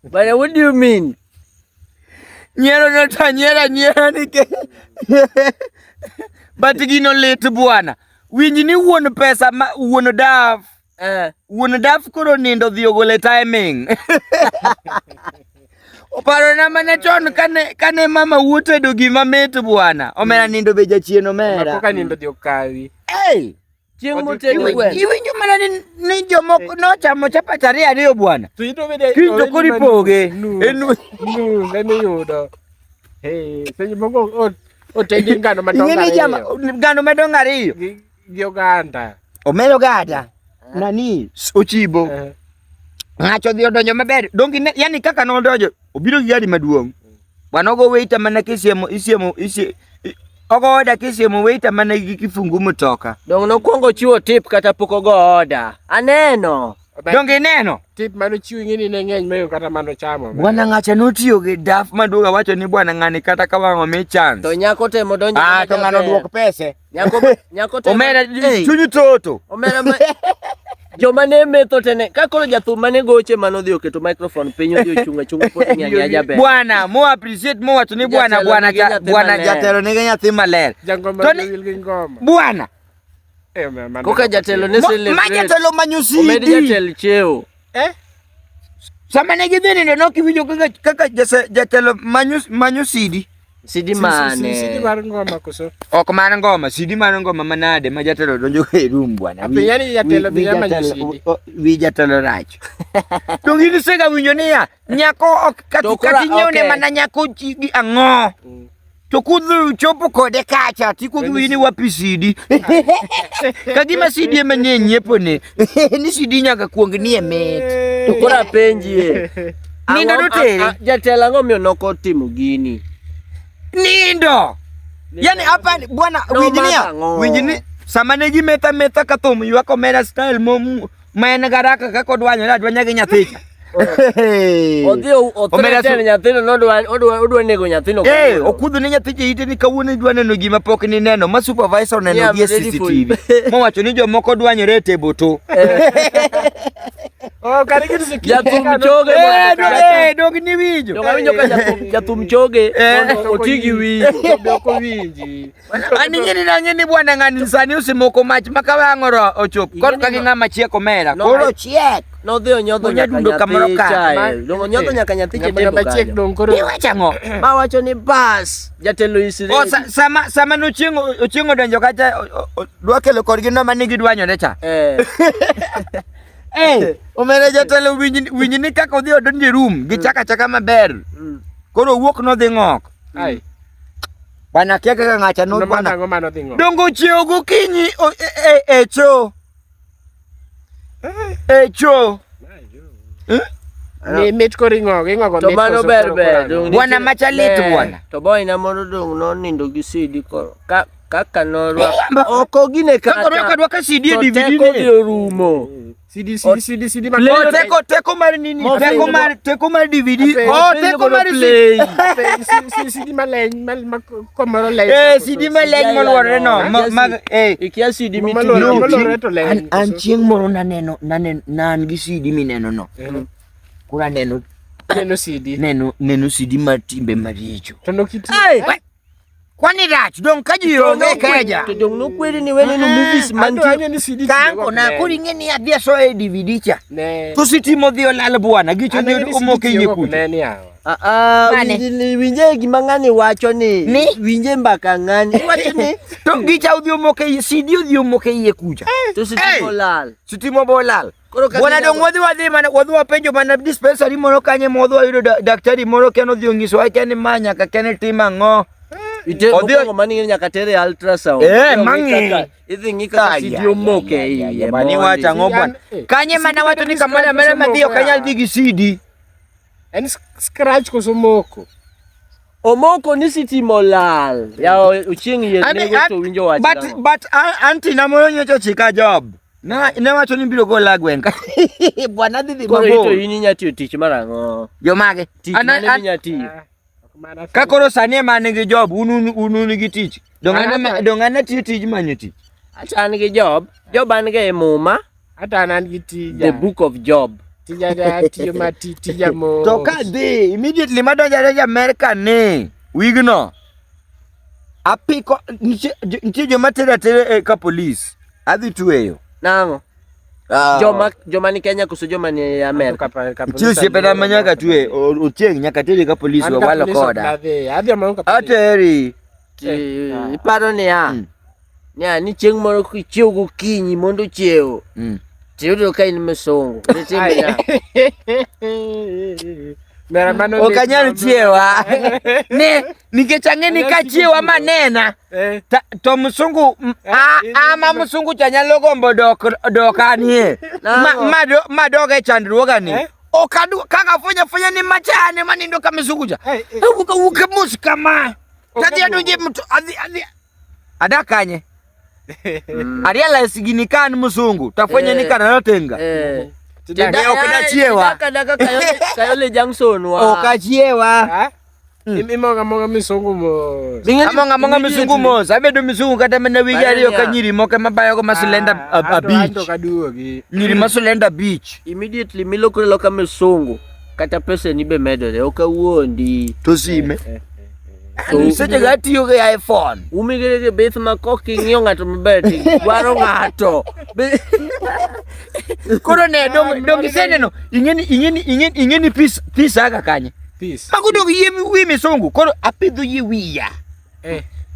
But what do you mean? Nyiero no ta nyiero ni ke. But gino lit bwana. Winji ni wuon pesa wuon daf. Wuon daf koro nindo dhi ogole timing. Oparo na mana chon kane mama wuotedo gima mit bwana. Omera nindo be jachien omera. Makoka nindo dhi okawi. Hey! Chieng' motedo gwen. Iwinjo mana ni jomoko nochamo chapati ariyo bwana. Kinto kori poge. Enu yudo. Hey, senyi moko otedi ngano madongo ariyo. Ngano madongo ariyo. Gi oganda. Omelo gada. Nani? Ochibo. Ngacho dhi odonjo maber. Dongi yani kaka nodonjo. Obiro gi gari maduong'. Bwana ogo waiter mana isiemo. Ogo oda kisiemo waiter mana gi kifungu mtoka. Dong nokuongo chiwo tip kata pok ogo oda. Aneno. Dongi neno. Tip mano chiwo ng'eni ne ng'eny mayo kata mano chamo. Bwana ngacha notiyo gi daf maduoga wacho ni bwana ng'ani kata ka wang'o mi chance. To nyako temo donjo. To ng'ano duok pese. Nyako temo. Omera chunyi toto. Omera joma ne metho tene ka koro jathum mane goche manodhi oketo microphone piny odhi ochunga pod ng'ani ajaber. Bwana mo appreciate mo wacho ni bwana jatelo nigi nyathi maler. Jangoma gi ngoma. Bwana. Koka jatelo ne celebrate. Ma jatelo manyo CD. Omedi jatelo cheo. Sama ne gidhi nindo nokiwinjo kaka jatelo manyo CD. CD mane. CD mar ngoma koso. Ok mar ngoma, CD mar ngoma manade ma jatelo donjo e room bwana. Yani jatelo bi manyo CD. Wi jatelo rach. To gini sega winjo niya, nyako ok kati nyone mana nyako gi ang'o. To kudhu chopo kode kacha tiko wini wapi CD. Kagima CD ema nyiepo ne. Ni CD nyaka kuong ni emet. To kora penjie. Nindo dote. Jatelo ang'o miyo noko timo gini. Nindo. Yani hapa bwana winjini sama ne gimetha kathum ywako mera style maen garaka kako dwanya gi nyathicha. Omera tene nyathino odwa nego nyathino. Okudho ne nyathicha ite ni kawuono dwa neno gima pok ni neno ma supervisor neno gi CCTV. Mowacho ni jomoko dwanyore e table to. Karigiri sikiti. Jathum choge. Dog ni winjo. Dong awinjo ka jathum choge otigi winjo. Doko winji. Ani ngeni bwana ng'ani sani usimoko mach makawang'oro ochop. Koro ka gi ng'ama chieko mera. Koro chiek. Nodhi onyodho nyaka Dong onyodho nyaka nyathiche debo chiek dong koro. Iwacho ang'o? Ma wacho ni bas jatelo isire. Sama nochieng'o donjo kacha dwa kelo kodgi no manigi dwanyore cha. Omera jatelo winji ni kaka odhi odonjo room gi chaka maber. Koro wuok nodhi ng'ok. Bwana kia kaka ng'acha no bwana. Dongo chiewo gokinyi cho. Cho. Ni mit koringo go. To mano ber. Bwana machalit bwana. To boy na moro dong no nindo gi CD koro. Kaka norwa. Oko gine kata. Kaka dwa ka CD DVD ni rumo. CD teko mar nini? Teko mar DVD. Teko mar play. CD maleny komoro leny. CD maleny molwore no. Ikia CD molwore to leny. An chieng' moro nan gi CD mineno no. Kura neno CD. Neno CD mar timbe maricho. To nokiti. Kwani rach dong ka ji onge keja. To dong nokweri ni wene no movies mantie. Kango na kuri ngeni adhi so e DVD cha. To sitimo dhi olal bwana gicho ni omoke yie kucha. Winje gima ng'ani wacho ni. Winje mbaka ng'ani. Wacho ni. To gicha udhi omoke yie CD udhi omoke yie kucha. To sitimo lal. Sitimo bolal. Bwana dong wadhi mana wadhi wapenjo mana dispensary moro kanye modho ayudo daktari moro keno dhi ongiso acha ni manya ka kene tima ng'o. Ite okongo mani nyaka tere ultrasound. Mangi. Idhi ngika CD omoke bani wacha ng'obwan. Kanye mana wacho ni kamana mera madhi okanyal dhi gi CD. En scratch koso moko. Omoko ni sitimo lal. Ya uchieng' yie nego to winjo wacha. But anti na moro nyocho chika job. Ne wacho ni biro go lagwen ka. Bwana dhi mabo. Koro ito yini nyati tich marang'o. Yo mage. Mane nyati. Ka koro sani mane gi job unu ni gi tich. Dongana tich manyo tich. Acha an gi job an ge muma. Ata an gi tich. The book of Job. Tija tiyo matija mo. To ka dhi immediately madonjo America ne wigno. Apiko nitie joma tere ka police. Adhi tweyo. Nango. Joma ni Kenya kuso joma ni America. Nitie siepena manyaka twe otieng' nyaka tere ka police wawalo koda. Ateri. Iparo ni ya. Ni chieng' moro kichiew gokinyi mondo chiew. Tiyudo ka in msongo. Okanyal chiewa. Nikech ang'eni ka chiewa manena. To msungu ama msungu cha nyalo gombo dok anie. Madoge chandruoga ni. Kaka fanya ni machane manindo ka msungu cha. Uka musika ma. Tadi adonje mtu adhi. Adakanye. Ariala sigini kan msungu. Tafanya ni kana natenga. Okada chiewa. Kayole Jackson wa. Okachiewa. Imonga misungu mo. Amonga misungu mo. Sabedo misungu kata mena wigari okanyiri moke mabayo ko masulenda a beach. Nyiri masulenda beach. Immediately milokore loka misungu. Kata pesa ni be medore okawuondi. To sime. Seche gatiyo ge iPhone. Umigere beth makoki ng'iyo ng'ato maber dwaro ng'ato. Koro ne dong iseneno ingeni peace aga kanye. Peace. Magudo wi misungu koro apidho yi wiya.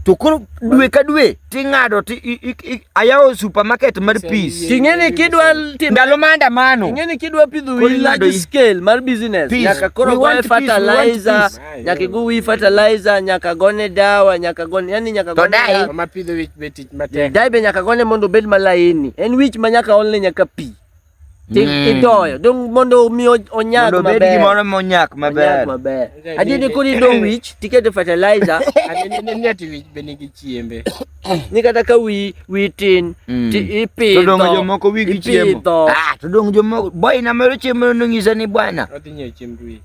To koro dwe ka dwe ting'ado ayawo supermarket mar peace. Ting'eni kidwa ndalo maandamano. Ting'eni kidwa pidho wi large scale mar business. Nyaka koro go fertilizer, nyaka go wi fertilizer, nyaka gone dawa, nyaka gone yani nyaka gone dawa. Mapidho wich betit matek. Dai be nyaka gone mondo bed malaini. En wich ma nyaka onle nyaka pi. Itoyo dong mondo mi onyag maber. Mondo bed gimoro monyak maber. Adini kuri dong wich tiket fertilizer. Ani ati wich benigi chiembe. Ni kata ka wi tin ipidho. To dong jomoko wigi chiemo. To dong jomoko boy na mero chiemo no ngisa ni bwana. Otinyo chiemb wi.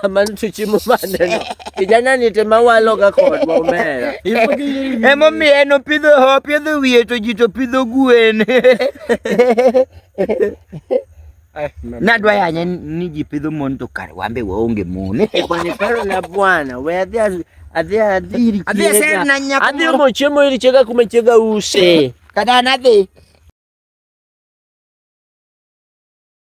Man chiemo maneno. Kijana ni tema walo ga kodwa omera. Emo mi eno pidho wiye to ji to pidho gwen. Nadwa yanya ni ji pidho mon to kar wambe waonge mon. Bwana paro na bwana we adhi na nyako. Adhi mo chiemo iri chega kuma chega use. Kada nadhi.